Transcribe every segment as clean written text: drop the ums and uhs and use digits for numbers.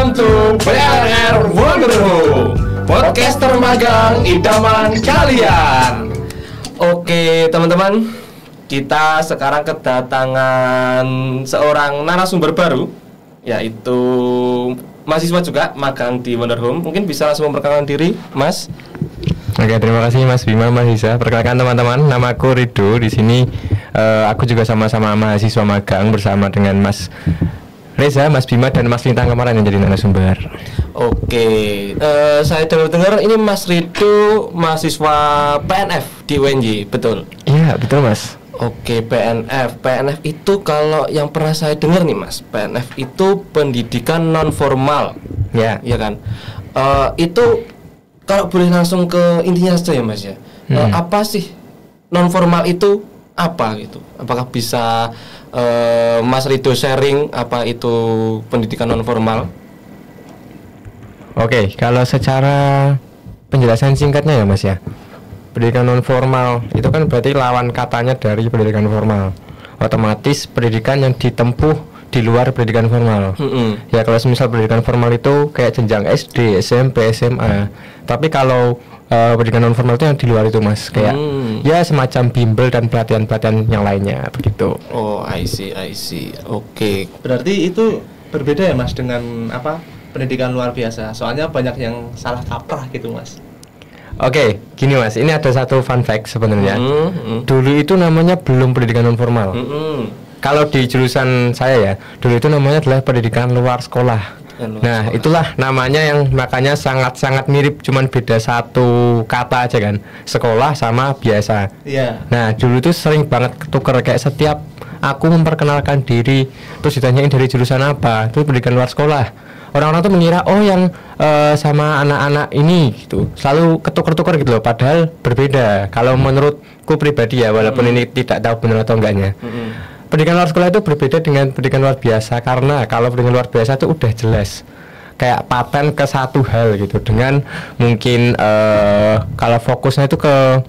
Welcome to PRR Wonderful, podcaster magang idaman kalian. Oke teman-teman, kita sekarang kedatangan seorang narasumber baru, yaitu mahasiswa juga magang di Wonder Home. Mungkin bisa langsung memperkenalkan diri, Mas. Oke, terima kasih Mas Bima, Mas Isa. Perkenalkan teman-teman, namaku Rido. Di sini aku juga sama-sama mahasiswa magang bersama dengan Mas Reza, Mas Bima, dan Mas Lintang kemarin yang jadi narasumber. Oke, saya dengar ini Mas Rido mahasiswa PNF di UNJ, betul? Iya, betul Mas. Oke, PNF itu kalau yang pernah saya dengar nih Mas, PNF itu pendidikan non formal, ya kan? Itu kalau boleh langsung ke intinya saja ya Mas ya. Apa sih non formal itu apa gitu? Apakah bisa Mas Rido sharing apa itu pendidikan non formal? Oke, kalau secara penjelasan singkatnya ya Mas ya, pendidikan non formal itu kan berarti lawan katanya dari pendidikan formal. Otomatis pendidikan yang ditempuh di luar pendidikan formal. Ya kalau misal pendidikan formal itu kayak jenjang SD, SMP, SMA. Tapi kalau pendidikan non formal itu yang di luar itu Mas, kayak ya semacam bimbel dan pelatihan-pelatihan yang lainnya begitu. Oh, I see. Oke. Berarti itu berbeda ya Mas dengan apa pendidikan luar biasa. Soalnya banyak yang salah kaprah gitu Mas. Oke, gini Mas, ini ada satu fun fact sebenarnya. Dulu itu namanya belum pendidikan non formal. Kalau di jurusan saya ya, dulu itu namanya adalah pendidikan luar sekolah. Nah, itulah namanya yang makanya sangat-sangat mirip, cuman beda satu kata aja kan, sekolah sama biasa. Iya. Nah, dulu itu sering banget ketuker, kayak setiap aku memperkenalkan diri, terus ditanyain dari jurusan apa, itu pendidikan luar sekolah. Orang-orang tuh mengira oh yang sama anak-anak ini gitu, selalu ketuker-tuker gitu loh, padahal berbeda. Kalau menurutku pribadi ya, walaupun ini tidak tahu benar atau enggaknya. Pendidikan luar sekolah itu berbeda dengan pendidikan luar biasa, karena kalau pendidikan luar biasa itu udah jelas kayak paten ke satu hal gitu, dengan mungkin kalau fokusnya itu ke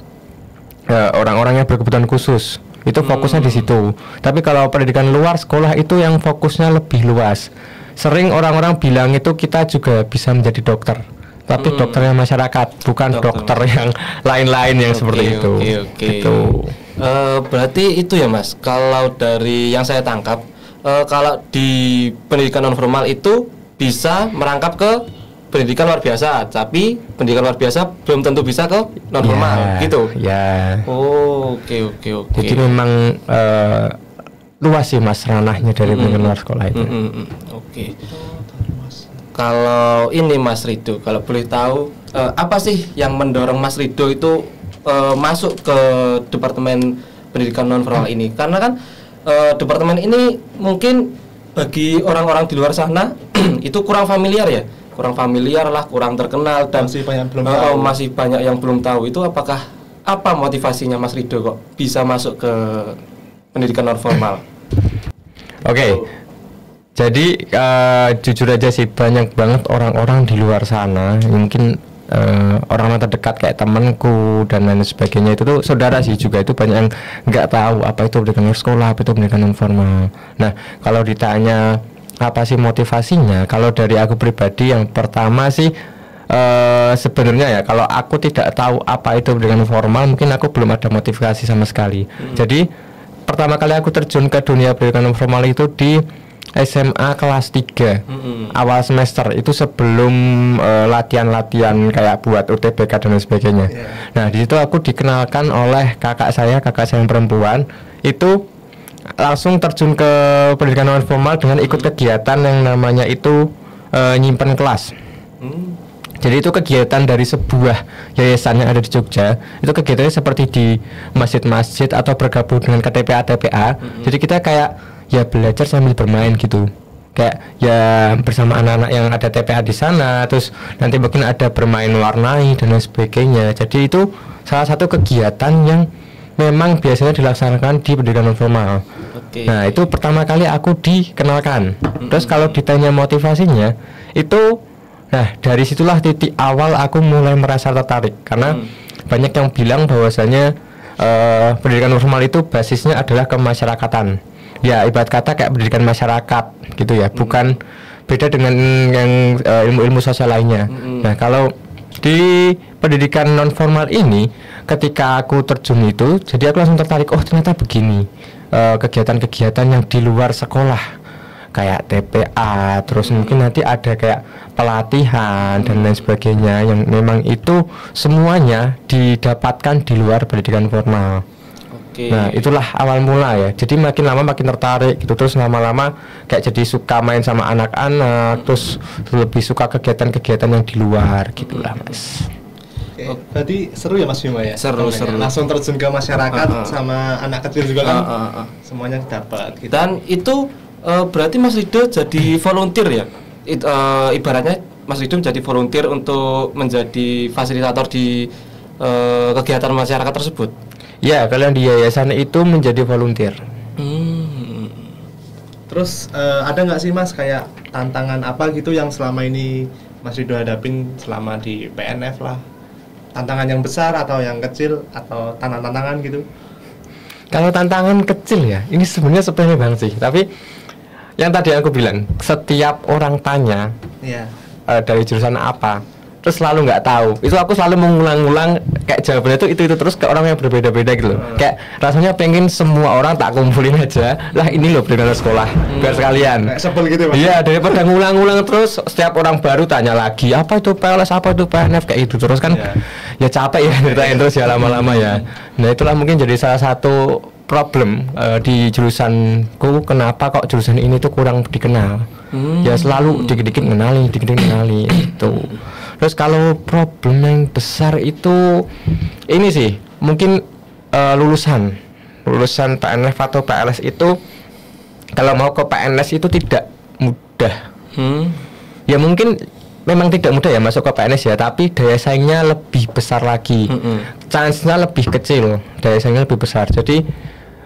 orang-orang yang berkebutuhan khusus, itu fokusnya di situ. Tapi kalau pendidikan luar sekolah itu yang fokusnya lebih luas. Sering orang-orang bilang itu kita juga bisa menjadi dokter, tapi dokternya masyarakat, bukan dokter yang lain-lain yang seperti itu. Gitu. Berarti itu ya Mas, kalau dari yang saya tangkap, kalau di pendidikan non formal itu bisa merangkap ke pendidikan luar biasa, tapi pendidikan luar biasa belum tentu bisa ke non formal, gitu. Ya. Oh, oke. Jadi memang luas sih Mas ranahnya dari pendidikan luar sekolah itu. Oke. Kalau ini Mas Rido, kalau boleh tahu apa sih yang mendorong Mas Rido itu masuk ke departemen pendidikan non formal ini? Karena kan departemen ini mungkin bagi orang-orang di luar sana itu kurang familiar lah, kurang terkenal, dan masih banyak yang belum tahu. Itu apa motivasinya Mas Rido kok bisa masuk ke pendidikan non formal? Oke. Jadi jujur aja sih, banyak banget orang-orang di luar sana, mungkin orang-orang terdekat kayak temanku dan lain sebagainya, itu tuh saudara sih juga, itu banyak yang nggak tahu apa itu pendidikan luar sekolah, apa itu pendidikan non formal. Nah, kalau ditanya apa sih motivasinya, kalau dari aku pribadi yang pertama sih sebenarnya ya, kalau aku tidak tahu apa itu pendidikan formal, mungkin aku belum ada motivasi sama sekali. Jadi pertama kali aku terjun ke dunia pendidikan non formal itu di SMA kelas 3 awal semester, itu sebelum latihan-latihan kayak buat UTBK dan lain sebagainya. Nah, di situ aku dikenalkan oleh kakak saya yang perempuan, itu langsung terjun ke pendidikan non formal dengan ikut kegiatan yang namanya itu nyimpen kelas. Jadi itu kegiatan dari sebuah yayasan yang ada di Jogja. Itu kegiatannya seperti di masjid-masjid atau bergabung dengan KTPA. Jadi kita kayak ya belajar sambil bermain gitu, kayak ya bersama anak-anak yang ada TPA di sana, terus nanti mungkin ada bermain warnai dan lain sebagainya. Jadi itu salah satu kegiatan yang memang biasanya dilaksanakan di pendidikan non formal. Nah, itu pertama kali aku dikenalkan. Terus kalau ditanya motivasinya itu, nah dari situlah titik awal aku mulai merasa tertarik, karena banyak yang bilang bahwasanya pendidikan non formal itu basisnya adalah kemasyarakatan. Ya ibarat kata kayak pendidikan masyarakat gitu ya, bukan beda dengan yang ilmu-ilmu sosial lainnya. Nah, kalau di pendidikan non formal ini, ketika aku terjun itu, jadi aku langsung tertarik. Oh, ternyata begini kegiatan-kegiatan yang di luar sekolah, kayak TPA, terus mungkin nanti ada kayak pelatihan dan lain sebagainya, yang memang itu semuanya didapatkan di luar pendidikan formal. Nah, itulah awal mula ya. Jadi makin lama makin tertarik gitu, terus lama-lama kayak jadi suka main sama anak-anak, terus lebih suka kegiatan-kegiatan yang di luar gitulah, Mas. Oke, berarti seru ya Mas Bima ya? Seru. Langsung terjun ke masyarakat sama anak kecil juga kan? Semuanya dapat. Gitu. Dan itu berarti Mas Rido jadi volunteer ya? Ibaratnya Mas Rido menjadi volunteer untuk menjadi fasilitator di kegiatan masyarakat tersebut. Ya, kalian di yayasan itu menjadi volunteer. Terus ada nggak sih Mas kayak tantangan apa gitu yang selama ini Mas Rido hadapin selama di PNF lah? Tantangan yang besar atau yang kecil atau tantangan gitu? Kalau tantangan kecil ya, ini sebenarnya sepele banget sih. Tapi yang tadi aku bilang, setiap orang tanya dari jurusan apa, terus selalu nggak tahu. Itu aku selalu mengulang-ulang kayak jawabannya itu terus ke orang yang berbeda-beda gitu loh. Kayak rasanya pengen semua orang tak kumpulin aja. Lah ini loh pendidikan sekolah biar sekalian. Kayak sebel gitu Mas. Iya, daripada ngulang-ulang terus setiap orang baru tanya lagi apa itu PLS, apa itu PNF kayak itu terus kan. Ya capek ya ceritain terus ya lama-lama ya. Nah, itulah mungkin jadi salah satu problem di jurusanku, kenapa kok jurusan ini tuh kurang dikenal. Ya selalu dikit-dikit ngenali itu. Terus kalau problem yang besar itu ini sih, mungkin lulusan PNF atau PLS itu kalau mau ke PNS itu tidak mudah. Ya mungkin memang tidak mudah ya masuk ke PNS ya, tapi daya saingnya lebih besar lagi. Chance-nya lebih kecil, daya saingnya lebih besar. Jadi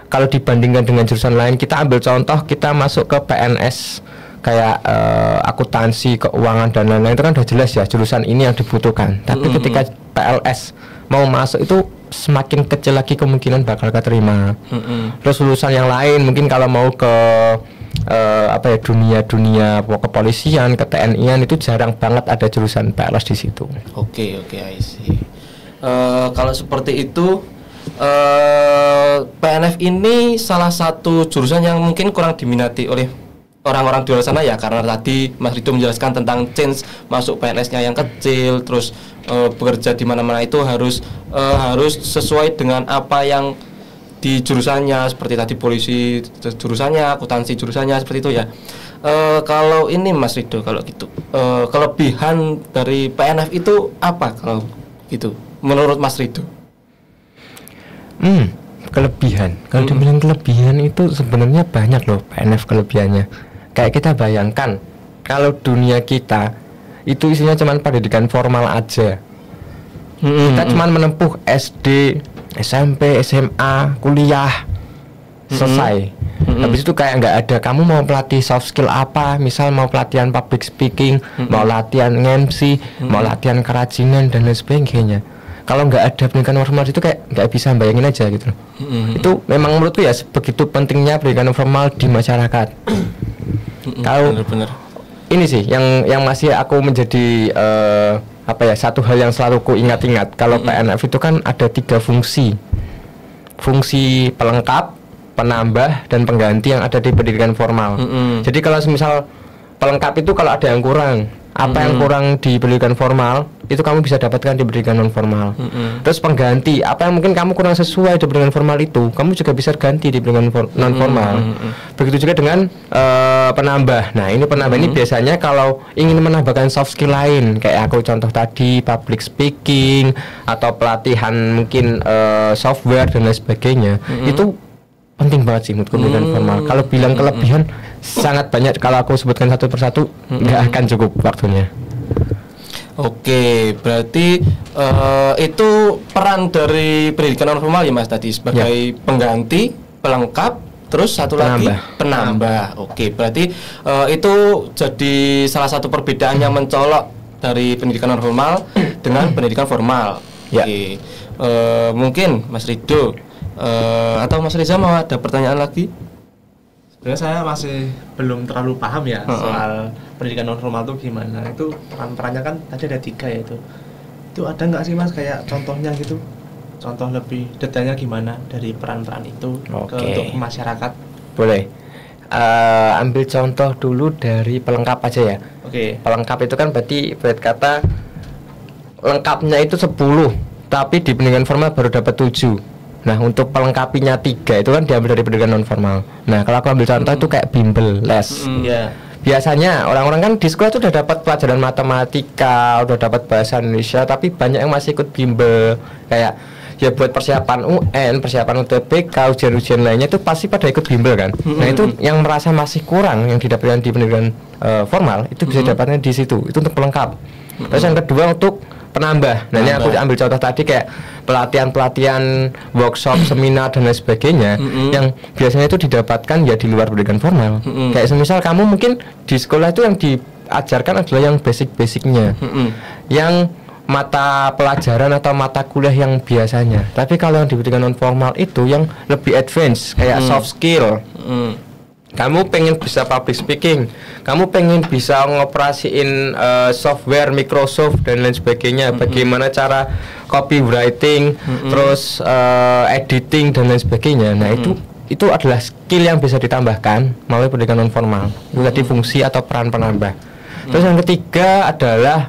kalau dibandingkan dengan jurusan lain, kita ambil contoh kita masuk ke PNS kayak akuntansi, keuangan dan lain-lain, itu kan udah jelas ya jurusan ini yang dibutuhkan. Tapi ketika PLS mau masuk itu semakin kecil lagi kemungkinan bakal keterima. Terus lulusan yang lain mungkin kalau mau ke dunia kepolisian, ke TNI-an itu jarang banget ada jurusan PLS di situ. Oke, I see. Kalau seperti itu PNF ini salah satu jurusan yang mungkin kurang diminati oleh orang-orang di luar sana ya, karena tadi Mas Rido menjelaskan tentang change masuk PNS-nya yang kecil, terus bekerja di mana-mana itu harus sesuai dengan apa yang di jurusannya, seperti tadi polisi jurusannya, akuntansi jurusannya, seperti itu ya. Kalau ini Mas Rido, kalau gitu kelebihan dari PNF itu apa kalau gitu menurut Mas Rido? Kelebihan. Kalau dibilang kelebihan itu sebenarnya banyak loh PNF kelebihannya. Kayak kita bayangkan kalau dunia kita itu isinya cuman pendidikan formal aja. Kita cuman menempuh SD, SMP, SMA, kuliah, selesai. Habis itu kayak nggak ada, kamu mau pelatih soft skill apa, misal mau pelatihan public speaking, mau latihan MC, mau latihan kerajinan dan lain sebagainya. Kalau nggak ada pendidikan formal itu kayak nggak bisa bayangin aja gitu. Itu memang menurutku ya begitu pentingnya pendidikan formal di masyarakat. Kalau ini sih yang masih aku menjadi satu hal yang selalu ku ingat-ingat. Kalau PNF itu kan ada 3 fungsi pelengkap, penambah dan pengganti yang ada di pendidikan formal. Jadi kalau misal pelengkap itu kalau ada yang kurang, apa yang kurang di pendidikan formal itu kamu bisa dapatkan di pendidikan non formal. Terus pengganti, apa yang mungkin kamu kurang sesuai di pendidikan formal itu kamu juga bisa ganti di pendidikan non formal. Begitu juga dengan penambah. Nah ini penambah ini biasanya kalau ingin menambahkan soft skill lain, kayak aku contoh tadi public speaking atau pelatihan mungkin software dan lain sebagainya, itu penting banget sih menurut pendidikan formal. Kalau bilang kelebihan sangat banyak, kalau aku sebutkan satu persatu nggak akan cukup waktunya. Oke, berarti itu peran dari pendidikan non formal ya Mas tadi sebagai pengganti, pelengkap, terus satu lagi penambah. Oke, berarti itu jadi salah satu perbedaan yang mencolok dari pendidikan non formal dengan pendidikan formal. Oke, mungkin Mas Rido atau Mas Reza mau ada pertanyaan lagi? Sebenarnya saya masih belum terlalu paham ya soal pendidikan non formal itu gimana. Itu peran-perannya kan tadi ada 3 ya itu. Itu ada nggak sih Mas kayak contohnya gitu? Contoh lebih detailnya gimana dari peran-peran itu untuk masyarakat? Boleh. Ambil contoh dulu dari pelengkap aja ya. Pelengkap itu kan berarti kata lengkapnya itu 10, tapi di pendidikan formal baru dapat 7. Nah, untuk pelengkapinya 3 itu kan diambil dari pendidikan non formal. Nah, kalau aku ambil contoh itu kayak bimbel, les. Biasanya orang-orang kan di sekolah itu udah dapat pelajaran matematika, udah dapat bahasa Indonesia, tapi banyak yang masih ikut bimbel kayak ya buat persiapan UN, persiapan UTBK, ujian-ujian lainnya itu pasti pada ikut bimbel kan. Nah, itu yang merasa masih kurang yang didapatkan di pendidikan formal itu bisa dapatnya di situ. Itu untuk pelengkap. Terus yang kedua untuk penambah. Nah, ini aku ambil contoh tadi kayak pelatihan-pelatihan, workshop, seminar dan lain sebagainya yang biasanya itu didapatkan ya di luar pendidikan formal. Kayak semisal kamu mungkin di sekolah itu yang diajarkan adalah yang basic-basicnya, yang mata pelajaran atau mata kuliah yang biasanya. Tapi kalau yang di pendidikan non formal itu yang lebih advance kayak soft skill. Kamu pengen bisa public speaking, kamu pengen bisa ngoperasiin software Microsoft dan lain sebagainya, bagaimana cara copywriting, terus editing dan lain sebagainya. Nah, itu adalah skill yang bisa ditambahkan melalui pendidikan non formal. Itu tadi fungsi atau peran penambah. Terus yang ketiga adalah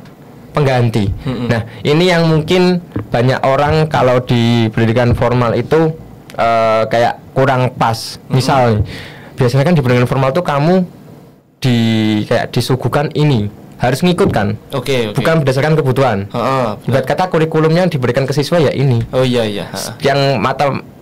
pengganti. Nah, ini yang mungkin banyak orang kalau di pendidikan formal itu kayak kurang pas. Misal biasanya kan di pendidikan formal tuh kamu kayak disuguhkan ini harus ngikut kan, bukan berdasarkan kebutuhan. Ibarat kata kurikulumnya yang diberikan ke siswa ya ini. Yang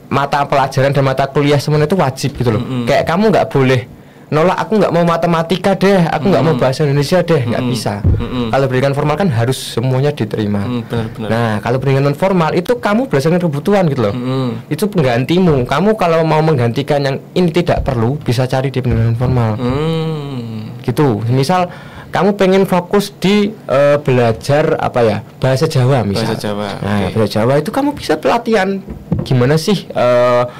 mata pelajaran dan mata kuliah semuanya itu wajib gitu loh. Kayak kamu nggak boleh nolak, aku nggak mau matematika deh, aku nggak mau bahasa Indonesia deh, nggak bisa. Kalau pendidikan formal kan harus semuanya diterima. Nah, kalau pendidikan non formal itu kamu berdasarkan kebutuhan gitu loh. Itu penggantimu. Kamu kalau mau menggantikan yang ini tidak perlu, bisa cari di pendidikan formal. Gitu. Misal kamu pengen fokus di belajar apa ya, bahasa Jawa misal. Bahasa Jawa itu kamu bisa pelatihan gimana sih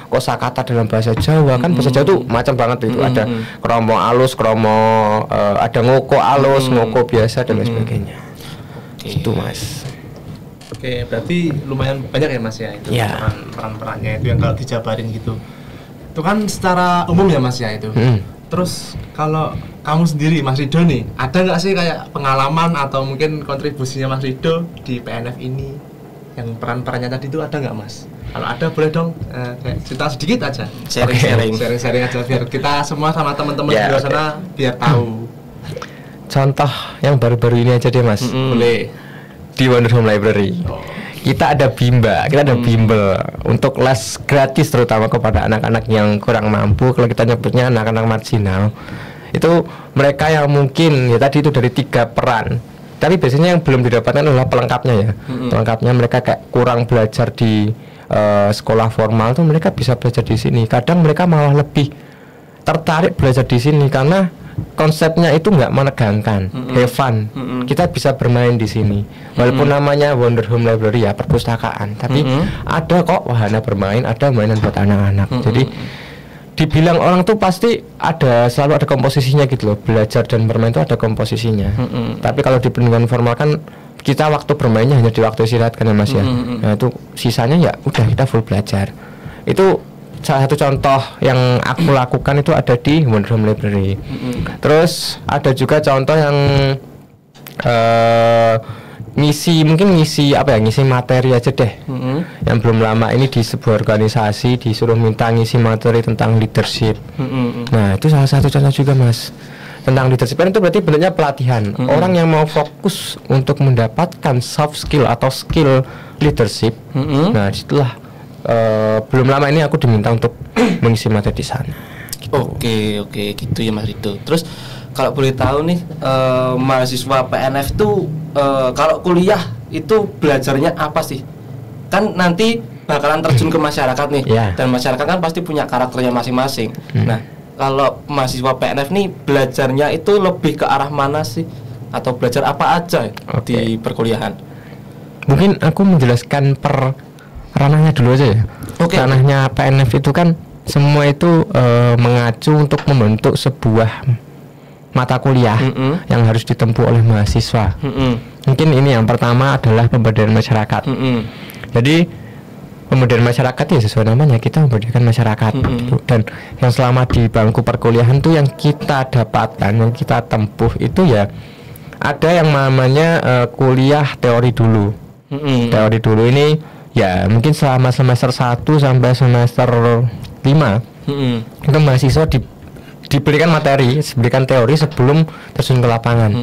kosakata dalam bahasa Jawa. Kan bahasa Jawa tuh macam banget itu. Ada kromo alus, ada ngoko alus, ngoko biasa dan lain sebagainya. Itu Mas. Berarti lumayan banyak ya Mas ya itu peran-perannya itu yang kalau dijabarin gitu. Itu kan secara umum ya Mas ya itu. Terus kalau kamu sendiri Mas Rido nih, ada nggak sih kayak pengalaman atau mungkin kontribusinya Mas Rido di PNF ini yang peran-perannya tadi itu ada nggak Mas? Kalau ada boleh dong kayak cerita sedikit aja. Sharing aja biar kita semua sama teman-teman di luar sana biar tahu. Contoh yang baru-baru ini aja deh Mas. Boleh. Di Wonder Home Library. Kita ada bimbel untuk les gratis terutama kepada anak-anak yang kurang mampu. Kalau kita nyebutnya anak-anak marginal, itu mereka yang mungkin ya tadi itu dari 3 peran. Tapi biasanya yang belum didapatkan adalah pelengkapnya ya. Pelengkapnya mereka kayak kurang belajar di sekolah formal tuh, mereka bisa belajar di sini. Kadang mereka malah lebih tertarik belajar di sini karena konsepnya itu nggak menegangkan, have fun. Kita bisa bermain di sini. Walaupun namanya Wonder Home Library ya perpustakaan, tapi ada kok wahana bermain, ada mainan buat anak-anak. Jadi dibilang orang tuh pasti selalu ada komposisinya gitu loh. Belajar dan bermain itu ada komposisinya. Tapi kalau di pendidikan formal kan kita waktu bermainnya hanya di waktu istirahat kan ya Mas ya. Nah, itu sisanya ya udah kita full belajar. Itu salah satu contoh yang aku lakukan itu ada di Wonder Home Library. Terus ada juga contoh yang ngisi materi aja deh. Yang belum lama ini di sebuah organisasi disuruh minta ngisi materi tentang leadership. Nah, itu salah satu contoh juga Mas. Tentang leadership itu berarti bentuknya pelatihan. Orang yang mau fokus untuk mendapatkan soft skill atau skill leadership. Nah, setelah belum lama ini aku diminta untuk mengisi materi di sana. Gitu. Oke, gitu ya Mas Rido. Terus kalau boleh tahu nih, mahasiswa PNF tuh kalau kuliah itu belajarnya apa sih? Kan nanti bakalan terjun ke masyarakat nih, dan masyarakat kan pasti punya karakternya masing-masing. Nah, kalau mahasiswa PNF nih belajarnya itu lebih ke arah mana sih? Atau belajar apa aja di perkuliahan? Mungkin aku menjelaskan per ranahnya dulu aja ya. Ranahnya PNF itu kan semua itu mengacu untuk membentuk sebuah mata kuliah yang harus ditempuh oleh mahasiswa. Mungkin ini yang pertama adalah pemberdayaan masyarakat. Jadi pemberdayaan masyarakat ya sesuai namanya, kita memberdayakan masyarakat gitu. Dan yang selama di bangku perkuliahan tuh yang kita dapatkan, yang kita tempuh itu ya ada yang namanya kuliah teori dulu. Teori dulu ini ya mungkin selama semester 1 sampai semester 5 itu mahasiswa diberikan materi, diberikan teori sebelum terjun ke lapangan.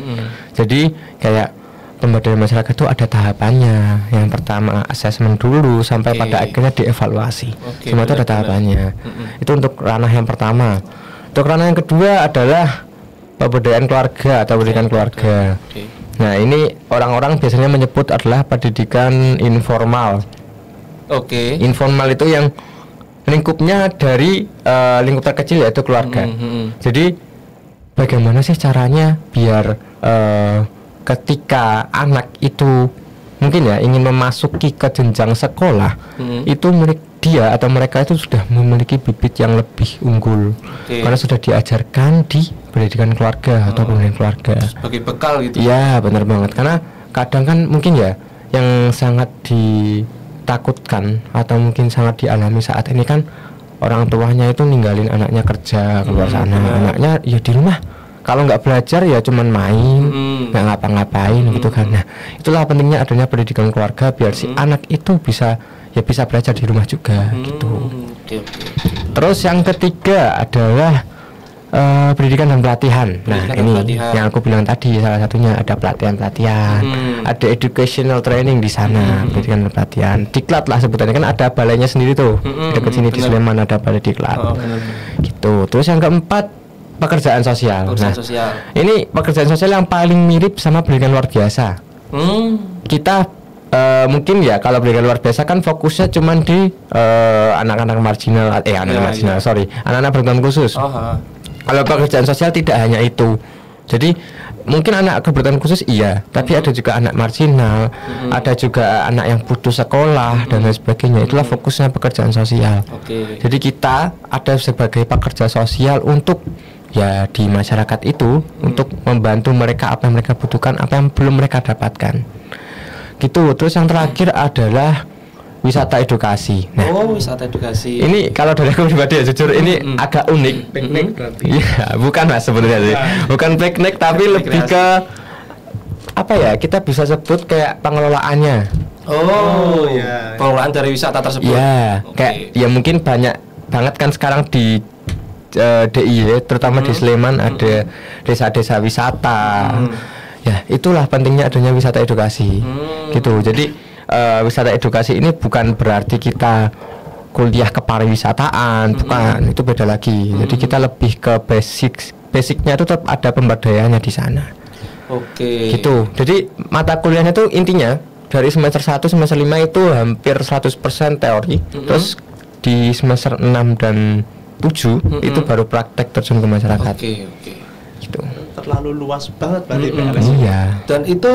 Jadi kayak pemberdayaan masyarakat itu ada tahapannya. Yang pertama asesmen dulu sampai pada akhirnya dievaluasi. Semua itu ada tahapannya. Itu untuk ranah yang pertama. Untuk ranah yang kedua adalah pemberdayaan keluarga atau pendidikan keluarga. Nah ini orang-orang biasanya menyebut adalah pendidikan informal. Informal itu yang lingkupnya dari lingkup terkecil yaitu keluarga. Jadi bagaimana sih caranya biar ketika anak itu mungkin ya ingin memasuki ke jenjang sekolah, itu dia atau mereka itu sudah memiliki bibit yang lebih unggul karena sudah diajarkan di pendidikan keluarga atau pendidikan keluarga sebagai bekal gitu. Iya benar banget, karena kadang kan mungkin ya yang sangat ditakutkan atau mungkin sangat dialami saat ini kan orang tuanya itu ninggalin anaknya kerja keluar sana, anaknya ya di rumah. Kalau nggak belajar ya cuman main, nggak ngapa-ngapain gitu kan. Nah, itulah pentingnya adanya pendidikan keluarga biar si anak itu bisa belajar di rumah juga gitu. Terus yang ketiga adalah pendidikan dan pelatihan. Nah, ini yang aku bilang tadi, salah satunya ada pelatihan, ada educational training di sana, pendidikan dan pelatihan. Diklat lah sebutannya, kan ada balainya sendiri tuh. Dekat sini di Sleman ada balai diklat. Gitu. Terus yang keempat pekerjaan sosial. Ini pekerjaan sosial yang paling mirip sama pendidikan luar biasa. Kita mungkin ya kalau pendidikan luar biasa kan fokusnya cuman di anak-anak marginal, anak-anak berkebutuhan khusus. Kalau pekerjaan sosial tidak hanya itu. Jadi mungkin anak kebutuhan khusus iya, tapi ada juga anak marginal, ada juga anak yang putus sekolah dan lain sebagainya. Itulah fokusnya pekerjaan sosial. Jadi kita ada sebagai pekerja sosial untuk ya di masyarakat itu untuk membantu mereka apa yang mereka butuhkan, apa yang belum mereka dapatkan gitu. Terus yang terakhir adalah wisata edukasi. Nah, wisata edukasi ini kalau dari aku pribadi ya jujur ini agak unik. Piknik berarti. Iya, bukan mas sebenarnya sih. Bukan piknik tapi lebih ke apa ya, kita bisa sebut kayak pengelolaannya. Pengelolaan dari wisata tersebut. Iya, kayak ya mungkin banyak banget kan sekarang di DIY terutama di Sleman ada desa-desa wisata. Ya itulah pentingnya adanya wisata edukasi gitu. Jadi wisata edukasi ini bukan berarti kita kuliah kepariwisataan, bukan, itu beda lagi. Jadi kita lebih ke basicnya itu tetap ada pemberdayaannya di sana. Gitu. Jadi mata kuliahnya itu intinya dari semester 1 semester 5 itu hampir 100% teori. Terus di semester 6 dan 7 itu baru praktek terjun ke masyarakat. Gitu. Terlalu luas banget berarti PNS. Iya. Dan itu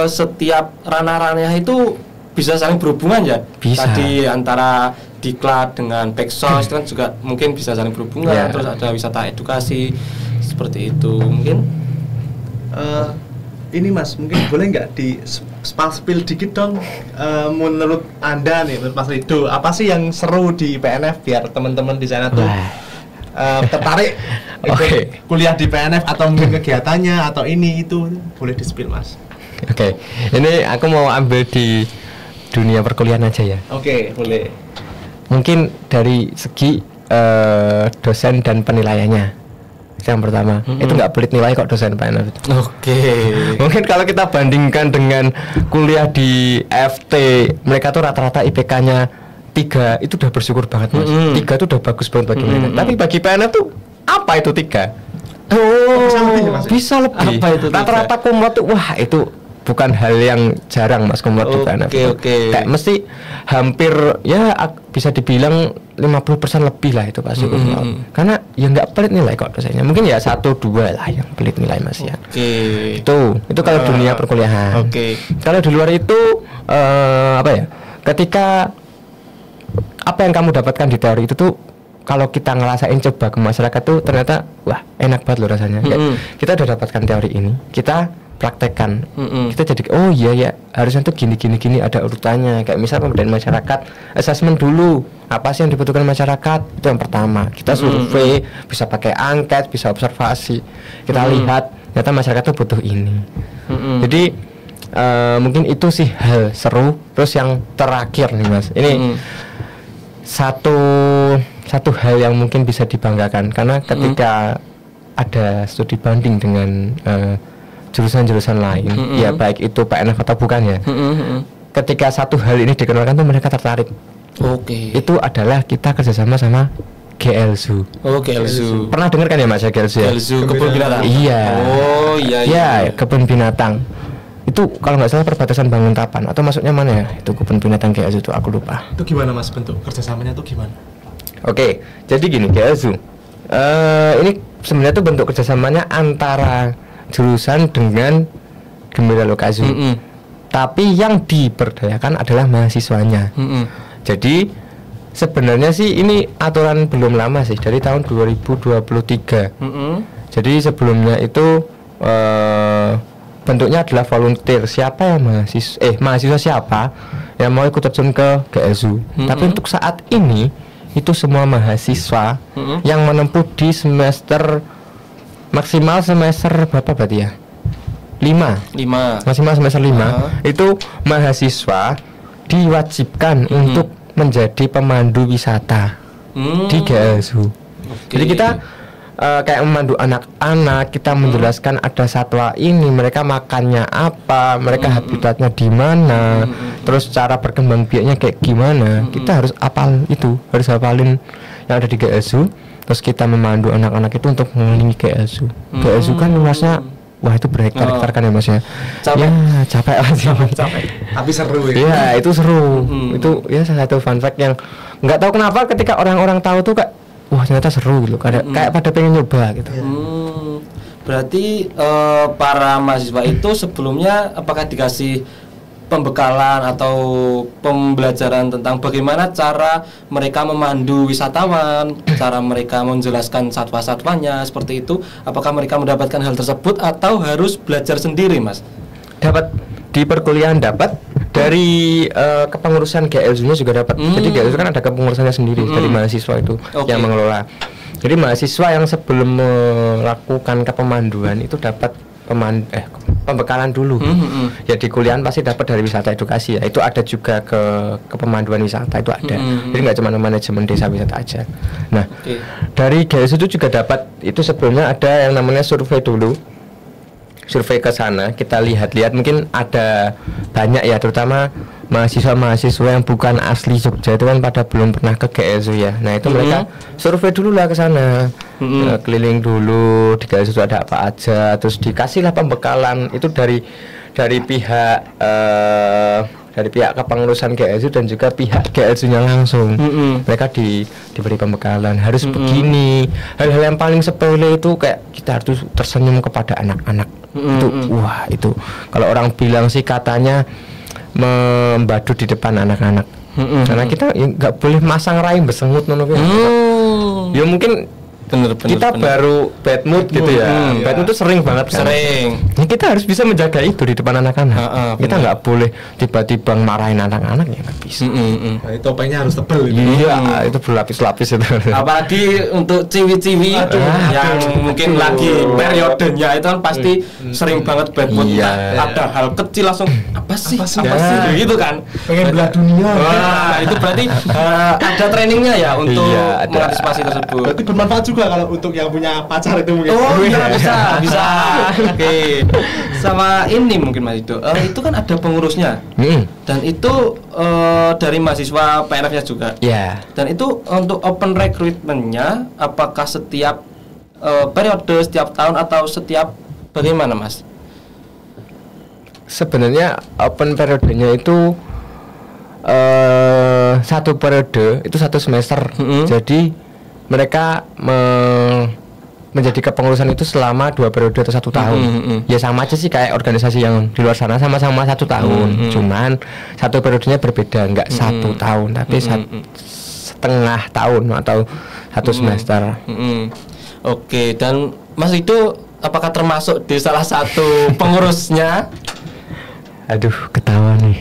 setiap ranah-ranahnya itu bisa saling berhubungan ya. Bisa. Tadi antara diklat dengan peksos kan juga mungkin bisa saling berhubungan. Terus ada wisata edukasi seperti itu mungkin. Ini mas, mungkin boleh nggak di spill dikit dong, menurut anda nih, menurut Mas Rido, apa sih yang seru di PNF biar teman-teman di sana tuh tertarik kuliah di PNF atau mungkin kegiatannya atau ini itu, boleh di spill mas. Ini aku mau ambil di dunia perkuliahan aja ya. Boleh. Mungkin dari segi dosen dan penilaiannya. Yang pertama, itu nggak pelit nilai kok dosen PNF. Mungkin kalau kita bandingkan dengan kuliah di FT, mereka tuh rata-rata IPK-nya 3, itu udah bersyukur banget mas. 3 tuh udah bagus banget bagi mereka. Tapi bagi PNF tuh apa itu 3? Bisa lebih. Apa itu 3? Rata-rata kumlot tuh, wah itu bukan hal yang jarang mas kumlot di PNF. Kayak mesti hampir ya bisa dibilang 50% lebih lah itu pasti kumlot. Karena ya nggak pelit nilai kok dosennya. Mungkin ya 1-2 lah yang pelit nilai mas ya. Itu kalau dunia perkuliahan. Kalau di luar itu apa ya? Ketika apa yang kamu dapatkan di teori itu tuh kalau kita ngerasain coba ke masyarakat tuh ternyata wah enak banget loh rasanya. Kayak kita udah dapatkan teori ini, kita praktekkan, kita jadi oh iya ya harusnya tuh gini ada urutannya. Kayak misal pemberdayaan masyarakat, assessment dulu apa sih yang dibutuhkan masyarakat, itu yang pertama. Kita survei, bisa pakai angket, bisa observasi, kita lihat ternyata masyarakat tuh butuh ini. Jadi mungkin itu sih hal seru. Terus yang terakhir nih Mas, ini satu hal yang mungkin bisa dibanggakan karena ketika ada studi banding dengan jurusan-jurusan lain, ya baik itu PNF atau bukan ya, ketika satu hal ini dikenalkan tuh mereka tertarik. Itu adalah kita kerjasama sama GLZoo. GLZoo. Pernah dengar kan ya Mas GLZoo? GLZoo kebun binatang. Iya. Iya. Kebun binatang. Itu kalau nggak salah perbatasan Banguntapan atau masuknya mana ya? Itu kebun binatang GLZoo itu aku lupa. Itu gimana Mas bentuk kerjasamanya tuh gimana? Jadi gini GLZoo. Ini sebenarnya tuh bentuk kerjasamanya antara jurusan dengan Gembira Lokazoo. Tapi yang diberdayakan adalah mahasiswanya. Jadi sebenarnya sih ini aturan belum lama sih, dari tahun 2023. Jadi sebelumnya itu bentuknya adalah volunteer. Siapa yang mahasiswa siapa yang mau ikut terjun ke GLZoo. Tapi untuk saat ini itu semua mahasiswa yang menempuh di semester maksimal semester berapa berarti ya? 5. Maksimal semester 5. Itu mahasiswa diwajibkan untuk menjadi pemandu wisata di GLZoo. Jadi kita kayak memandu anak-anak, kita menjelaskan ada satwa ini, mereka makannya apa, mereka habitatnya di mana, terus cara berkembang biaknya kayak gimana. Kita harus hafalin yang ada di GLZoo. Terus kita memandu anak-anak itu untuk mengelilingi GLZoo. GLZoo kan luasnya wah itu berhektar-hektar kan ya Mas ya. Capek aja. Tapi seru ya. Iya, itu seru. Itu ya salah satu fun fact yang nggak tahu kenapa ketika orang-orang tahu tuh kayak wah ternyata seru gitu. Kayak pada pengen nyoba gitu. Berarti para mahasiswa itu sebelumnya apakah dikasih pembekalan atau pembelajaran tentang bagaimana cara mereka memandu wisatawan, cara mereka menjelaskan satwa-satwanya seperti itu? Apakah mereka mendapatkan hal tersebut atau harus belajar sendiri, Mas? Dapat di perkuliahan, dapat dari kepengurusan GLZoo-nya juga dapat. Jadi GLZoo kan ada kepengurusannya sendiri dari mahasiswa itu yang mengelola. Jadi mahasiswa yang sebelum melakukan kepemanduan itu dapat pembekalan dulu. Ya di kuliahan pasti dapat dari wisata edukasi ya. Itu ada juga ke pemanduan wisata itu ada. Jadi nggak cuma manajemen desa wisata aja. Nah, dari GLZoo itu juga dapat, itu sebelumnya ada yang namanya survei dulu. Survei ke sana, kita lihat-lihat mungkin ada banyak ya, terutama mahasiswa-mahasiswa yang bukan asli Jogja itu kan pada belum pernah ke GLZoo ya. Nah itu mereka survei dulu lah ke sana, keliling dulu di GLZoo itu ada apa aja, terus dikasihlah pembekalan itu dari pihak kepengurusan GLZoo dan juga pihak GLZoo-nya langsung. Mereka diberi pembekalan harus begini, hal-hal yang paling sepele itu kayak kita harus tersenyum kepada anak-anak. Itu kalau orang bilang sih katanya membadut di depan anak-anak. Karena kita nggak boleh masang raim besengut ya mungkin kita baru bad mood gitu ya. Bad mood itu sering banget kan. Ya, kita harus bisa menjaga itu di depan anak-anak. Kita nggak boleh tiba-tiba marahin anak-anak, ya nggak bisa. Nah, topengnya harus tebal gitu. Iya, itu berlapis-lapis itu. Apalagi untuk ciwi-ciwi yang mungkin lagi periodenya itu kan pasti sering banget bad mood. Ada hal kecil langsung apa sih gitu kan. Pengen belah dunia. Wah, itu berarti ada trainingnya ya untuk mengantisipasi tersebut. Berarti bermanfaat juga kalau untuk yang punya pacar itu mungkin. Bisa. Oke. Sama ini mungkin Mas itu kan ada pengurusnya. Dan itu dari mahasiswa PNF-nya juga. Dan itu untuk open recruitment-nya apakah setiap periode, setiap tahun atau setiap bagaimana Mas? Sebenarnya open periodenya itu satu periode itu satu semester. Jadi mereka menjadi kepengurusan itu selama 2 periode atau 1 tahun. Ya sama aja sih kayak organisasi yang di luar sana, sama-sama 1 tahun. Cuman satu periodenya berbeda, nggak 1 tahun, tapi setengah tahun atau 1 semester. Oke, dan Mas Rido apakah termasuk di salah satu pengurusnya? Aduh, ketawa nih.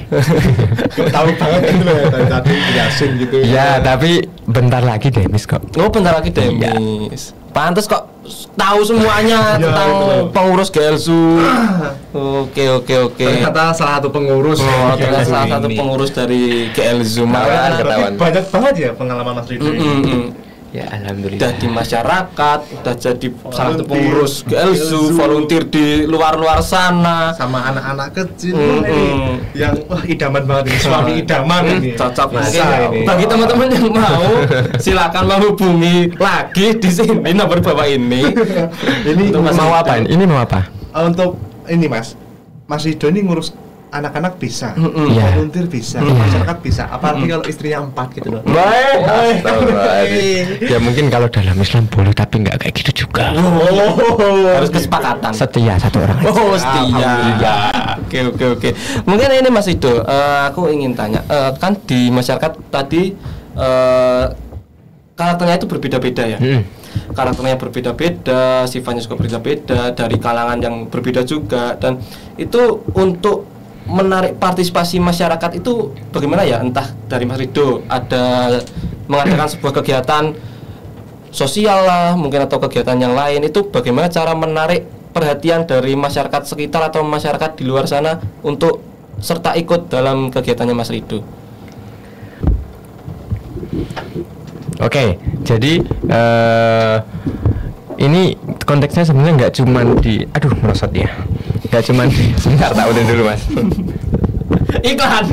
Tahu banget gitu loh tadi jelasin gitu. Ya, tapi bentar lagi Demis kok. Oh, bentar lagi Demis. Pantes kok tahu semuanya tentang pengurus GLSU. Oke. Ternyata salah satu pengurus. Ternyata salah satu pengurus dari GLSU. Malah ketahuan. Banyak banget ya pengalaman Mas Rido ini. Ya alhamdulillah. Udah di masyarakat, udah jadi salah satu pengurus GLSU, volunteer di luar sana sama anak-anak kecil yang wah idaman banget ini, suami idaman ini. Cocok mungkin bagi teman-teman yang mau silakan menghubungi lagi di sini nomor bawah ini. Ini mau apa? Ini mau apa? Untuk ini Mas Rido ini ngurus anak-anak bisa, volunteer bisa, masyarakat bisa, apalagi kalau istrinya 4 gitu loh. Baik. Ya mungkin kalau dalam Islam boleh, tapi nggak kayak gitu juga. Harus kesepakatan. Setia satu orang. Setia. Oke. Mungkin ini Mas Rido, aku ingin tanya, kan di masyarakat tadi karakternya itu berbeda-beda ya. Karakternya berbeda-beda, sifatnya juga berbeda-beda, dari kalangan yang berbeda juga, dan itu untuk menarik partisipasi masyarakat itu bagaimana ya? Entah dari Mas Rido ada mengadakan sebuah kegiatan sosial lah mungkin, atau kegiatan yang lain, itu bagaimana cara menarik perhatian dari masyarakat sekitar atau masyarakat di luar sana untuk serta ikut dalam kegiatannya Mas Rido? Oke, jadi ini konteksnya sebenarnya nggak cuma di, merosot ya, nggak cuma di, sebentar tak udah dulu Mas. Iklan.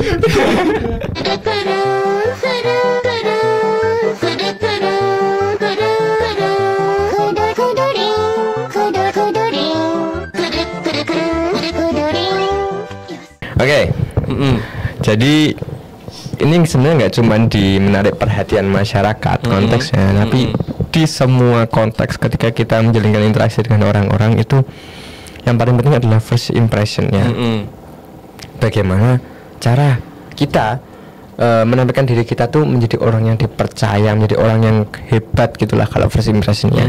Oke, jadi ini sebenarnya nggak cuma di menarik perhatian masyarakat konteksnya, tapi di semua konteks ketika kita menjalinkan interaksi dengan orang-orang itu yang paling penting adalah first impressionnya. Bagaimana cara kita menampilkan diri kita tuh menjadi orang yang dipercaya, menjadi orang yang hebat gitulah kalau first impressionnya.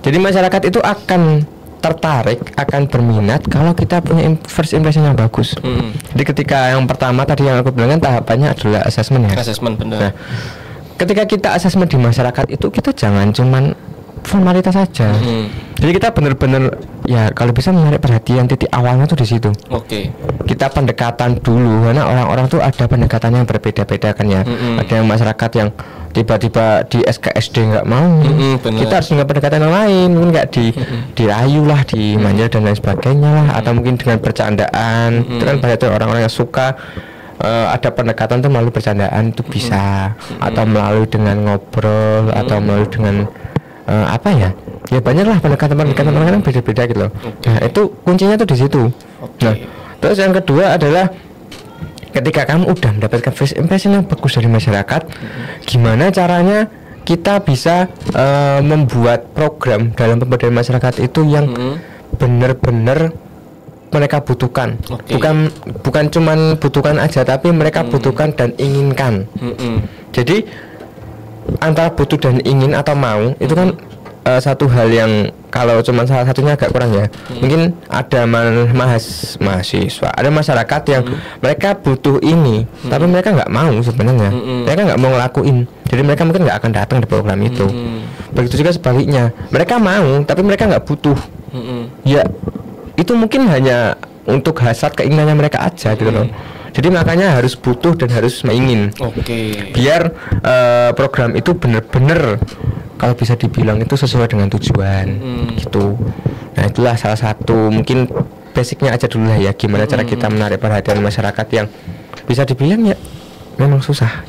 Jadi masyarakat itu akan tertarik, akan berminat kalau kita punya first impression yang bagus. Jadi ketika yang pertama tadi yang aku bilang kan tahapannya adalah assessment ya. Assessment, benar. Nah, ketika kita assessment di masyarakat itu kita jangan cuman formalitas saja. Jadi kita benar-benar ya kalau bisa menarik perhatian, titik awalnya tuh di situ. Oke. Kita pendekatan dulu, karena orang-orang tuh ada pendekatan yang berbeda-beda kan ya. Ada yang masyarakat yang tiba-tiba di SKSD nggak mau. Kita harus dengan pendekatan yang lain, mungkin nggak dirayu lah, dimanja dan lain sebagainya lah, atau mungkin dengan bercandaan. Itu kan banyak tuh orang-orang yang suka ada pendekatan tuh melalui bercandaan itu bisa, atau melalui dengan ngobrol, atau melalui dengan apa ya? Ya banyak lah pendekatan-pendekatan orang kan beda-beda gitu loh. Nah itu kuncinya tuh di situ. Nah terus yang kedua adalah ketika kamu udah mendapatkan first impression yang bagus dari masyarakat, gimana caranya kita bisa membuat program dalam pemberdayaan masyarakat itu yang benar-benar mereka butuhkan. Bukan cuman butuhkan aja, tapi mereka butuhkan dan inginkan. Jadi antara butuh dan ingin atau mau itu kan satu hal yang kalau cuma salah satunya agak kurang ya. Mungkin ada mahasiswa, ada masyarakat yang mereka butuh ini, tapi mereka nggak mau sebenarnya. Mereka nggak mau ngelakuin. Jadi mereka mungkin nggak akan datang di program itu. Begitu juga sebaliknya, mereka mau tapi mereka nggak butuh. Ya itu mungkin hanya untuk hasrat keinginannya mereka aja gitu loh. Jadi makanya harus butuh dan harus ingin. Biar program itu benar-benar kalau bisa dibilang itu sesuai dengan tujuan gitu. Nah itulah salah satu mungkin basicnya aja dulu lah ya, gimana cara kita menarik perhatian masyarakat yang bisa dibilang ya memang susah.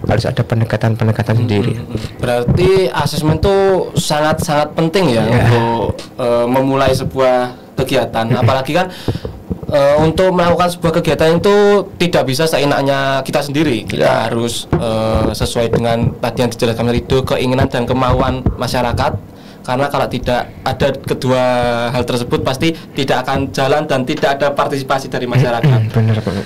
Harus ada pendekatan-pendekatan sendiri. Berarti asesmen itu sangat-sangat penting ya untuk memulai sebuah kegiatan. Apalagi kan untuk melakukan sebuah kegiatan itu tidak bisa seenaknya kita sendiri. Kita harus sesuai dengan tadi yang dijelaskan itu, keinginan dan kemauan masyarakat. Karena kalau tidak ada kedua hal tersebut pasti tidak akan jalan dan tidak ada partisipasi dari masyarakat. Benar banget.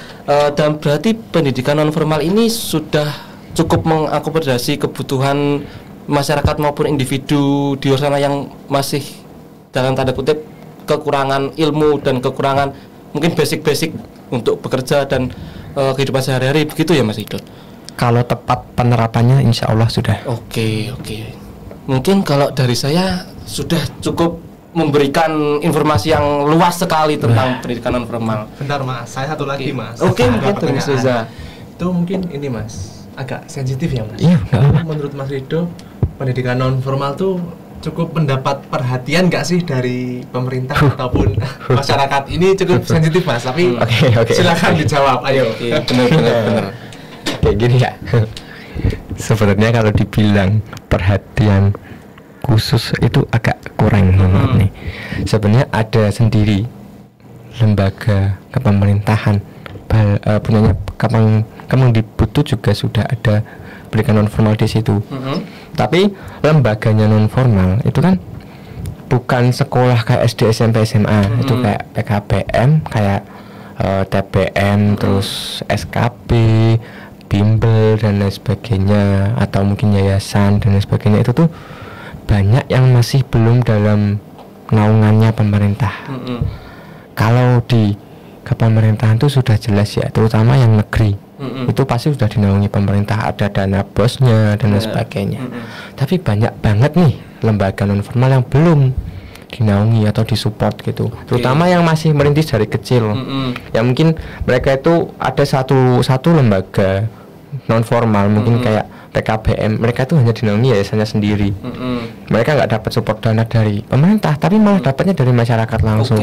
Dan berarti pendidikan non formal ini sudah cukup mengakomodasi kebutuhan masyarakat maupun individu di luar sana yang masih dalam tanda kutip kekurangan ilmu dan kekurangan mungkin basic untuk bekerja dan kehidupan sehari-hari, begitu ya Mas Ridho? Kalau tepat penerapannya insya Allah sudah. Oke. Mungkin kalau dari saya sudah cukup memberikan informasi yang luas sekali tentang pendidikan non formal. Bentar Mas, saya satu lagi Mas. Oke, Ada mungkin Mas Reza. Itu mungkin ini Mas, agak sensitif ya Mas. Iya, nggak apa-apa. Menurut Mas Ridho, pendidikan non formal tuh cukup mendapat perhatian nggak sih dari pemerintah ataupun masyarakat? Ini cukup sensitif Mas, tapi Oke. silakan dijawab. Ayo. Oke, benar. Kayak gini ya. Sebenarnya kalau dibilang perhatian khusus itu agak kurang nih. Sebenarnya ada sendiri lembaga kepemerintahan punyanya Kemendikbud itu juga sudah ada pendidikan non formal di situ. Tapi lembaganya non formal itu kan bukan sekolah kayak SD, SMP, SMA. Itu kayak PKBM, kayak TBM, terus SKB, bimbel dan lain sebagainya, atau mungkin yayasan dan lain sebagainya. Itu tuh banyak yang masih belum dalam naungannya pemerintah. Kalau di kepemerintahan itu sudah jelas ya, terutama yang negeri. Itu pasti sudah dinaungi pemerintah, ada dana bosnya dan lain sebagainya. Tapi banyak banget nih lembaga non formal yang belum dinaungi atau disupport gitu. Terutama yang masih merintis dari kecil. Ya mungkin mereka itu ada satu lembaga non formal mungkin kayak PKBM, mereka itu hanya dinaungi yayasannya sendiri. Mereka nggak dapat support dana dari pemerintah, tapi malah dapatnya dari masyarakat langsung,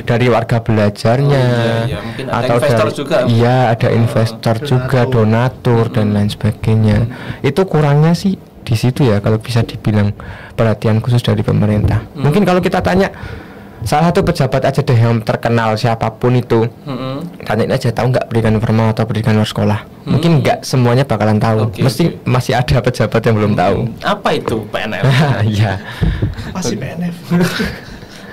dari warga belajarnya, Mungkin ada atau investor dari juga. iya ada investor juga, donatur dan lain sebagainya. Itu kurangnya sih di situ ya, kalau bisa dibilang perhatian khusus dari pemerintah. Mungkin kalau kita tanya salah satu pejabat aja deh yang terkenal siapapun itu, tanyain aja tahu nggak pendidikan formal atau pendidikan luar sekolah. Mungkin nggak semuanya bakalan tahu. Masih ada pejabat yang belum tahu. Apa itu PNF? Iya. Pasti PNF.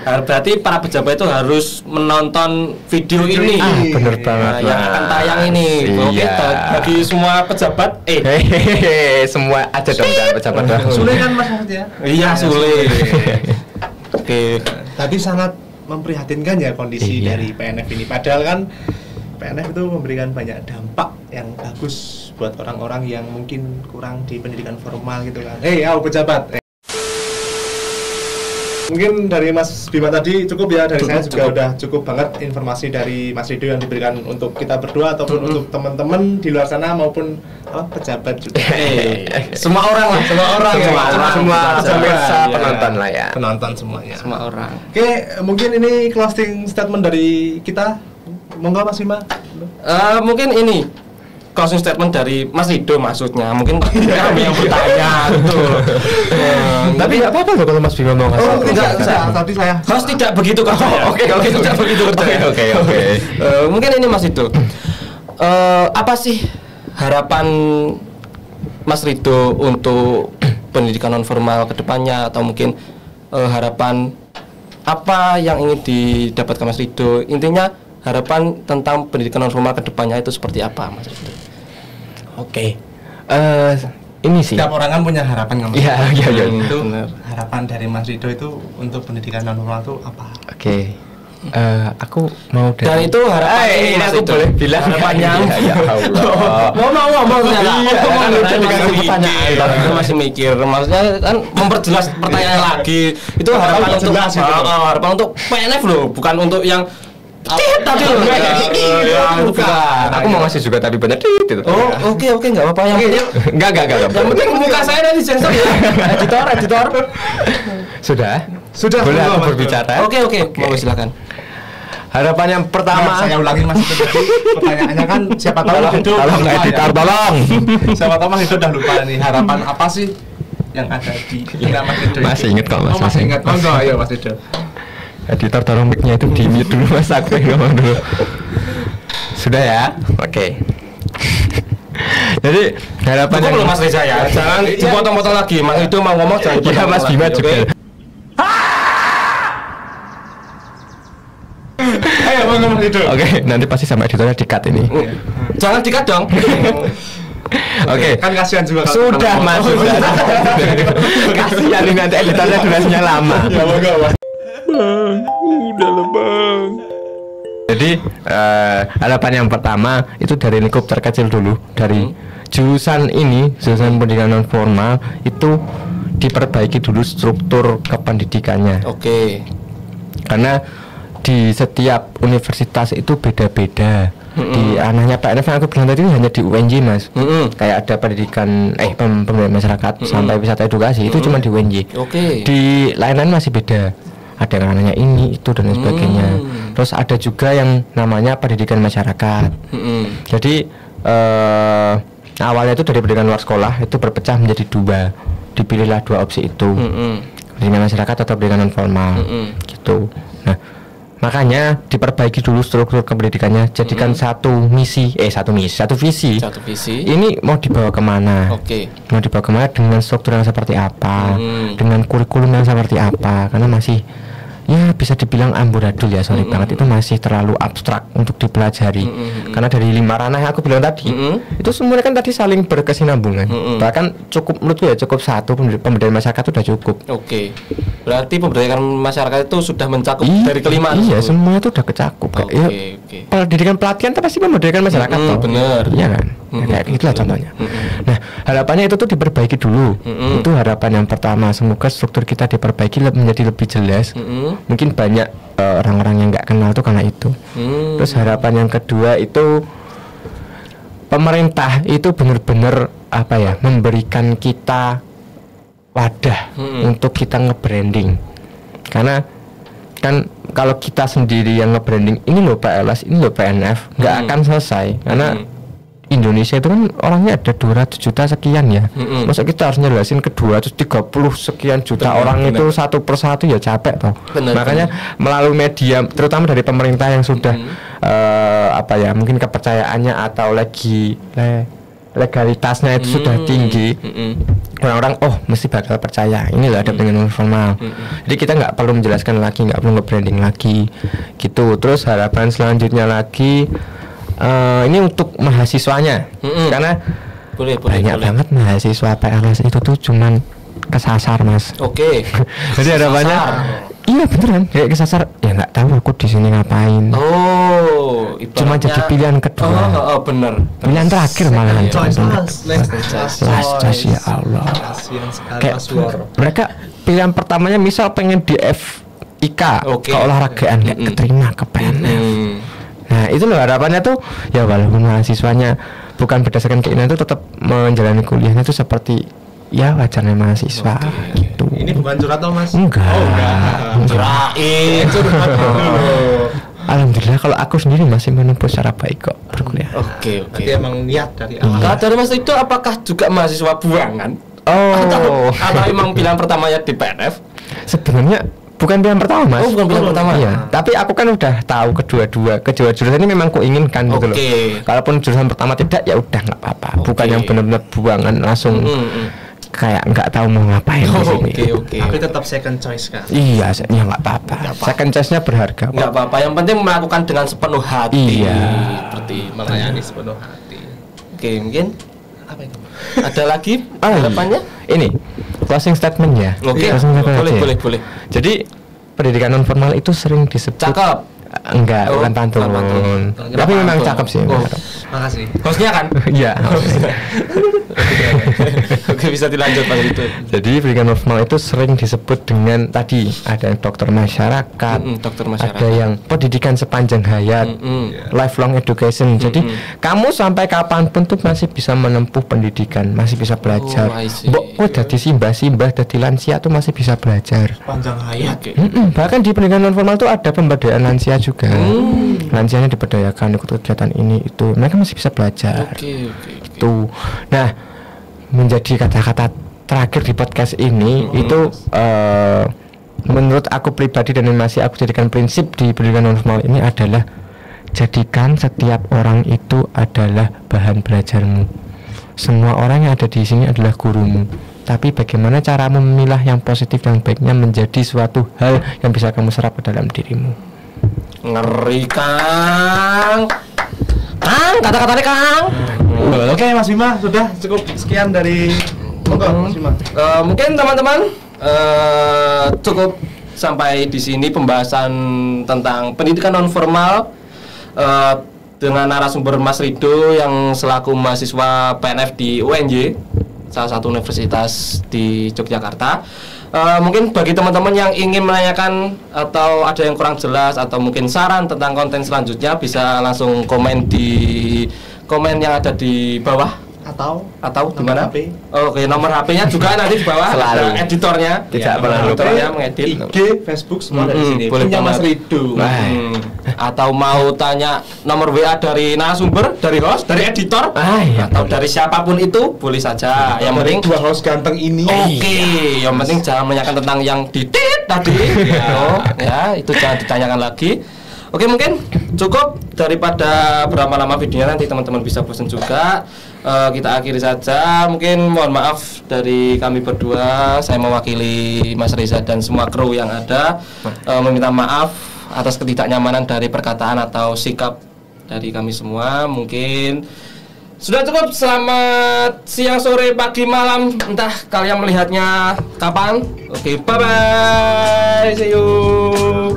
Berarti para pejabat itu harus menonton video ini. Bener banget. Yang akan tayang ini. Oke, bagi semua pejabat semua aja dong pejabat. Sule kan Mas maksudnya? Iya, Sule. Oke. Tadi sangat memprihatinkan ya kondisi dari PNF ini. Padahal kan PNF itu memberikan banyak dampak yang bagus buat orang-orang yang mungkin kurang di pendidikan formal gitu kan. Pejabat. Mungkin dari Mas Bima tadi cukup ya, dari saya juga udah cukup banget informasi dari Mas Ridho yang diberikan untuk kita berdua ataupun untuk teman-teman di luar sana maupun pejabat juga. Semua orang lah, semua penonton lah ya. Penonton semuanya. Semua orang. Oke, mungkin ini closing statement dari kita. Monggo Mas Bima. Mungkin ini closing statement dari Mas Ridho maksudnya. Mungkin kami yang bertanya gitu. Tapi nggak apa-apa loh kalau Mas Bima mau ngasih. Enggak, tadi saya. Mas tidak begitu kerja. Oke, tidak begitu kerja. Oke. Mungkin ini Mas Ridho. Apa sih harapan Mas Ridho untuk pendidikan non formal ke depannya, atau mungkin harapan apa yang ingin didapatkan Mas Ridho? Intinya harapan tentang pendidikan non formal ke depannya itu seperti apa Mas Ridho? Oke. Ini sih. Setiap orang kan punya harapan kan Mas? Iya. Itu harapan dari Mas Ridho itu untuk pendidikan non formal itu apa? Oke. Aku mau dan itu harapan ini Mas aku Ridho. boleh bilang harapannya. Ya Allah. Ngomong ternyata. Kan Masih mikir. Maksudnya kan memperjelas pertanyaan lagi. Itu harapan untuk harapan untuk PNF loh, bukan untuk yang tadi loh. Aku mau ngasih juga tadi banyak itu. Oke, enggak apa-apa. Yang penting muka saya nanti sensor ya. Editor. Sudah boleh belum, aku Mas, berbicara? Oke. Mau silakan. Harapan yang pertama, saya ulangin Mas itu tadi pertanyaannya kan siapa tahu Ridho tolong editor tolong. Siapa tahu Mas Ridho udah lupa nih, harapan apa sih yang ada di Mas Ridho? Masih inget kok Mas. Masih ingat. Ayo Mas Ridho. Editor tolong mic-nya itu di mute dulu Mas, aku yang ngomong dulu. Sudah ya? Oke. Jadi harapan Cukup loh Mas Reza ya. Jangan dipotong-potong lagi. Mas Ridho mau ngomong jangan ya Mas Bima juga. Ayo ngomong Ridho. Oke, nanti pasti sama editornya di-cut ini. Jangan di-cut dong. Oke. Kan kasihan juga kalau Sudah Mas, sudah. Kasihan ini nanti editornya durasinya lama. Ya enggak, Bang. Udah lah Bang. Jadi harapan yang pertama itu dari lingkup terkecil dulu, dari jurusan ini, jurusan pendidikan non formal itu diperbaiki dulu struktur kependidikannya. Oke. Karena di setiap universitas itu beda-beda. Di anaknya Pak Enef yang aku bilang tadi hanya di UNJ Mas. Kayak ada pendidikan pemberdayaan masyarakat sampai wisata edukasi itu cuma di UNJ. Oke. Di lain-lain masih beda. Ada yang namanya ini itu dan lain sebagainya. Terus ada juga yang namanya pendidikan masyarakat. Jadi awalnya itu dari pendidikan luar sekolah itu berpecah menjadi dua. Dipilihlah dua opsi itu. Pendidikan masyarakat atau pendidikan non formal. Gitu. Nah, makanya diperbaiki dulu struktur kependidikannya, jadikan satu visi. Ini mau dibawa kemana? Oke. Mau dibawa kemana dengan struktur yang seperti apa, dengan kurikulum yang seperti apa? Karena masih ya bisa dibilang amburadul ya, sorry banget, itu masih terlalu abstrak untuk dipelajari. Karena dari 5 ranah yang aku bilang tadi, itu semuanya kan tadi saling berkesinambungan. Bahkan cukup menurutku ya cukup satu pemberdayaan masyarakat itu udah cukup. Oke. Berarti pemberdayaan masyarakat itu sudah mencakup dari kelima. Iya, semuanya itu udah kecakup. Oke. Pendidikan pelatihan itu pasti memberdayakan masyarakat toh. Bener. Iya kan? Ya, kayak gitulah contohnya. Nah, harapannya itu tuh diperbaiki dulu. Itu harapan yang pertama. Semoga struktur kita diperbaiki menjadi lebih jelas. Mungkin banyak orang-orang yang nggak kenal tuh karena itu. Terus harapan yang kedua itu pemerintah itu benar-benar apa ya, memberikan kita wadah untuk kita nge-branding. Karena kan kalau kita sendiri yang nge-branding, ini loh Pak LS, ini loh PNF, nggak akan selesai. Karena Indonesia itu kan orangnya ada 200 juta sekian ya. Masa kita harus nyelesain ke 230 sekian juta orang itu satu persatu, ya capek toh. Makanya melalui media, terutama dari pemerintah yang sudah apa ya, mungkin kepercayaannya atau legalitasnya itu sudah tinggi, orang-orang mesti bakal percaya ini lah ada pendidikan non formal. Jadi kita nggak perlu menjelaskan lagi, nggak perlu nge-branding lagi gitu. Terus harapan selanjutnya lagi ini untuk mahasiswanya, karena banyak banget mahasiswa PLS itu tuh cuman kesasar Mas. Oke. Jadi harapannya iya beneran kayak kesasar, ya nggak tahu aku di sini ngapain. Cuma jadi pilihan kedua. Bener. Pilihan terakhir malahan. Choice Ya Allah. Kayak mereka pilihan pertamanya misal pengen di FIK, keolahragaan nggak keterima ke PNF. Nah itu loh harapannya tuh, ya walaupun mahasiswanya bukan berdasarkan keinginan itu tetap menjalani kuliahnya itu seperti ya wajarnya mahasiswa gitu. Ini bukan curhat toh Mas? Enggak. Curain. Alhamdulillah kalau aku sendiri masih menempuh secara baik kok berkuliah. Oke. Berarti emang niat dari awal. Kalau dari Mas itu apakah juga mahasiswa buangan? Atau emang pilihan pertamanya di PNF? Sebenarnya bukan pilihan pertama Mas. Bukan pilihan pertama. Iya. Tapi aku kan udah tahu kedua jurusan ini memang kuinginkan gitu loh. Kalaupun jurusan pertama tidak, ya udah nggak apa-apa. Bukan yang benar-benar buangan langsung kayak nggak tahu mau ngapain di sini. Tapi tetap second choice kan. Iya, ya nggak apa-apa. Second choice-nya berharga. Nggak apa-apa. Yang penting melakukan dengan sepenuh hati. Iya. Seperti melayani sepenuh hati. Oke, mungkin apa itu? Ada lagi harapannya? Ini closing statement ya. Oke. Boleh. Jadi pendidikan non formal itu sering disebut cakep. Enggak, bukan pantun. Tapi memang cakep sih. Makasih. Hostnya kan? Iya. Oke, bisa dilanjut Pak itu. Jadi pendidikan non formal itu sering disebut dengan tadi ada yang dokter masyarakat, ada yang pendidikan sepanjang hayat, lifelong education. Jadi kamu sampai kapanpun tuh masih bisa menempuh pendidikan, masih bisa belajar. Dari simbah, dari lansia tuh masih bisa belajar. Sepanjang hayat. Bahkan di pendidikan non formal tuh ada pemberdayaan lansia juga. Lansianya diberdayakan ikut kegiatan ini itu, mereka masih bisa belajar. Itu. Nah, menjadi kata-kata terakhir di podcast ini itu menurut aku pribadi dan masih aku jadikan prinsip di pendidikan non formal ini adalah jadikan setiap orang itu adalah bahan belajarmu. Semua orang yang ada di sini adalah gurumu. Tapi bagaimana caramu memilah yang positif yang baiknya menjadi suatu hal yang bisa kamu serap ke dalam dirimu. Ngeri Kang. Kang, kata-katanya Kang. Oke Mas Bima, sudah cukup sekian dari Mas Bima. Mungkin teman-teman cukup sampai di sini pembahasan tentang pendidikan non formal dengan narasumber Mas Rido yang selaku mahasiswa PNF di UNJ, salah satu universitas di Yogyakarta. Mungkin bagi teman-teman yang ingin menanyakan atau ada yang kurang jelas atau mungkin saran tentang konten selanjutnya, bisa langsung komen di komen yang ada di bawah atau di mana? Oke, nomor HP-nya juga nanti di bawah. Selalu. Ada editornya. Tidak pernah lupa. Editornya mengedit. IG, Facebook semua dari sini. Boleh Punya Mas banget. Rido. Atau mau tanya nomor WA dari narasumber, dari host, dari editor, Iya, atau dari siapapun itu boleh saja. Yang penting dua host ganteng ini. oke, yang penting jangan menanyakan tentang yang titit tadi. Ya, itu jangan ditanyakan lagi. Oke, mungkin cukup, daripada berlama-lama videonya nanti teman-teman bisa bosan juga. Kita akhiri saja. Mungkin mohon maaf dari kami berdua. Saya mewakili Mas Reza dan semua kru yang ada, meminta maaf atas ketidaknyamanan dari perkataan atau sikap dari kami semua. Mungkin sudah cukup. Selamat siang, sore, pagi, malam, entah kalian melihatnya kapan. Oke, bye bye, see you.